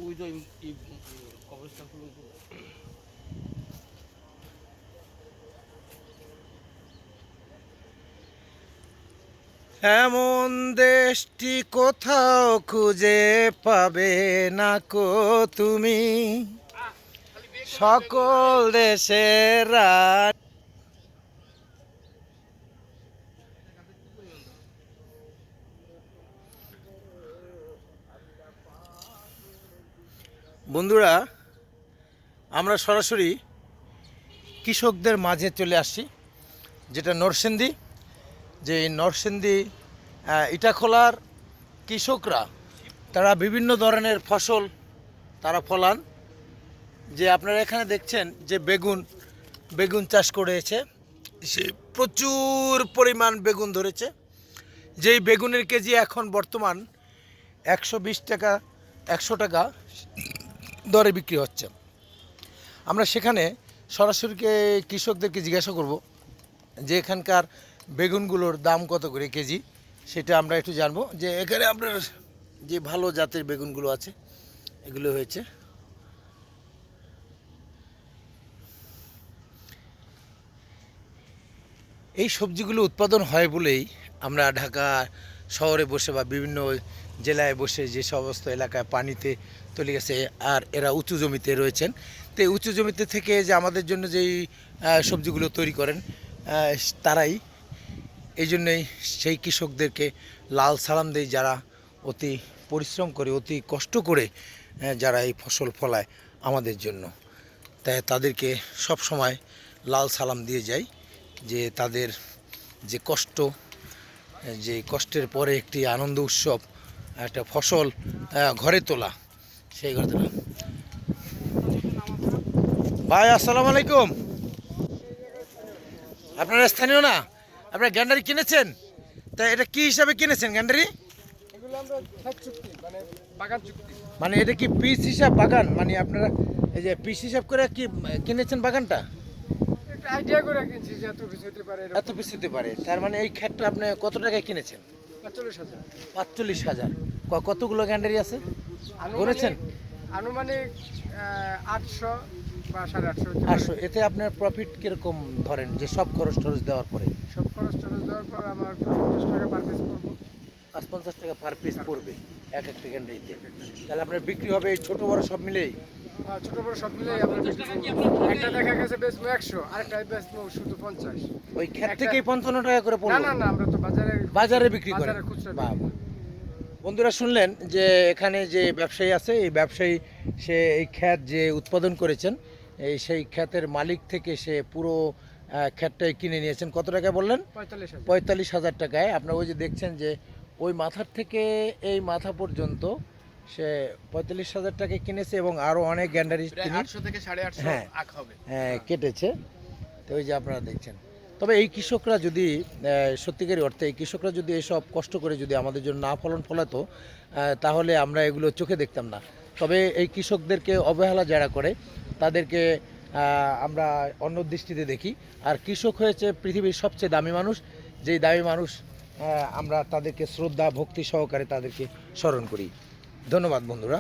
ওই যে কবরস্থানগুলো এমন দেশটি কোথাও খুঁজে পাবে না কো তুমি, সকল দেশের বন্ধুরা, আমরা সরাসরি কৃষকদের মাঝে চলে আসছি, যেটা নরসিংদী। যে এই নরসিংদী ইটাখোলার কৃষকরা তারা বিভিন্ন ধরনের ফসল তারা ফলান। যে আপনারা এখানে দেখছেন যে বেগুন চাষ করেছে, সে প্রচুর পরিমাণ বেগুন ধরেছে। যেই বেগুনের কেজি এখন বর্তমান 120 টাকা 100 টাকা দরে বিক্রি হচ্ছে। আমরা সেখানে সরাসরি কৃষকদেরকে জিজ্ঞাসা করব যে এখানকার বেগুনগুলোর দাম কত করে কেজি, সেটা আমরা একটু জানবো। যে এখানে আপনার যে ভালো জাতের বেগুনগুলো আছে এগুলো হয়েছে। এই সবজিগুলো উৎপাদন হয় বলেই আমরা ঢাকা শহরে বসে বা বিভিন্ন জেলায় বসে যে সমস্ত এলাকায় পানিতে চলে গেছে আর এরা উঁচু জমিতে রয়েছেন, তো এই উঁচু জমিতে থেকে যে আমাদের জন্য যেই সবজিগুলো তৈরি করেন তারাই এই জন্যই সেই কৃষকদেরকে লাল সালাম দেয়, যারা অতি পরিশ্রম করে অতি কষ্ট করে যারা এই ফসল ফলায় আমাদের জন্য। তাই তাদেরকে সব সময় লাল সালাম দিয়ে যায় যে তাদের যে কষ্ট, যে কষ্টের পরে একটি আনন্দ উৎসব, একটা ফসল ঘরে তোলা, সেই ঘরে তোলা। ভাই আসসালামু আলাইকুম, আপনারা স্থানীয় না? আপনারা গ্যান্ডারি কিনেছেন? তা এটা কি হিসাবে কিনেছেন গ্যান্ডারি? মানে এটা কি পিস হিসাব বাগান, মানে আপনারা এই যে পিস হিসাব করে কি কিনেছেন বাগানটা? আইডিয়া করে কিনছি যে এত কিছু হতে পারে, এত পিস হতে পারে। তার মানে এই ক্ষেতটা আপনি কত টাকায় কিনেছেন? 45,000। 45,000। কতগুলো গ্যান্ডারি আছে বলেছেন? আনুমানিক 800 বা 850। 800। এতে আপনার প্রফিট কিরকম ধরেন, যে সব খরচ টরচ দেওয়ার পরে? সব খরচ টরচ দেওয়ার পর আমার 50 টাকা পার পিস পড়বো। 50 টাকা পার পিস পড়বে এক একটা গ্যান্ডারিতে। তাহলে আপনার বিক্রি হবে এই ছোটো বড় সব মিলেই? ছোট বড় সব মিলে আমরা একটা দেখা গেছে বেচবো 100, আরেকটা বেচবো শুধু 50। ওই ক্ষেত থেকেই 55 টাকা করে না পড়বে? না না, আমরা তো বাজারে বিক্রি করেন? বাজারে খুচরা বাহ বাহ। বন্ধুরা শুনলেন যে এখানে যে ব্যবসায়ী আছে, এই ব্যবসায়ী সে এই ক্ষেত যে উৎপাদন করেছেন সেই ক্ষেতের মালিক থেকে সে পুরো ক্ষেতটাই কিনে নিয়েছেন। কত টাকা বললেন? 45,000। 45,000 টাকায়। আপনারা ওই যে দেখছেন যে ওই মাথার থেকে এই মাথা পর্যন্ত সে 45,000 টাকায় কিনেছে এবং আরও অনেক গ্যান্ডারি তিনি 800 থেকে 850 হ্যাঁ আখ হবে। কেটেছে। তো ওই যে আপনারা দেখছেন। তবে এই কৃষকরা যদি সত্যিকারই অর্থে এই কৃষকরা যদি এসব কষ্ট করে যদি আমাদের জন্য না ফলাতো তাহলে আমরা এগুলো চোখে দেখতাম না। তবে এই কৃষকদেরকে অবহেলা যারা করে তাদেরকে আমরা অন্য দৃষ্টিতে দেখি। আর কৃষক হয়েছে পৃথিবীর সবচেয়ে দামি মানুষ, যেই দামি মানুষ আমরা তাদেরকে শ্রদ্ধা ভক্তি সহকারে তাদেরকে স্মরণ করি। ধন্যবাদ বন্ধুরা।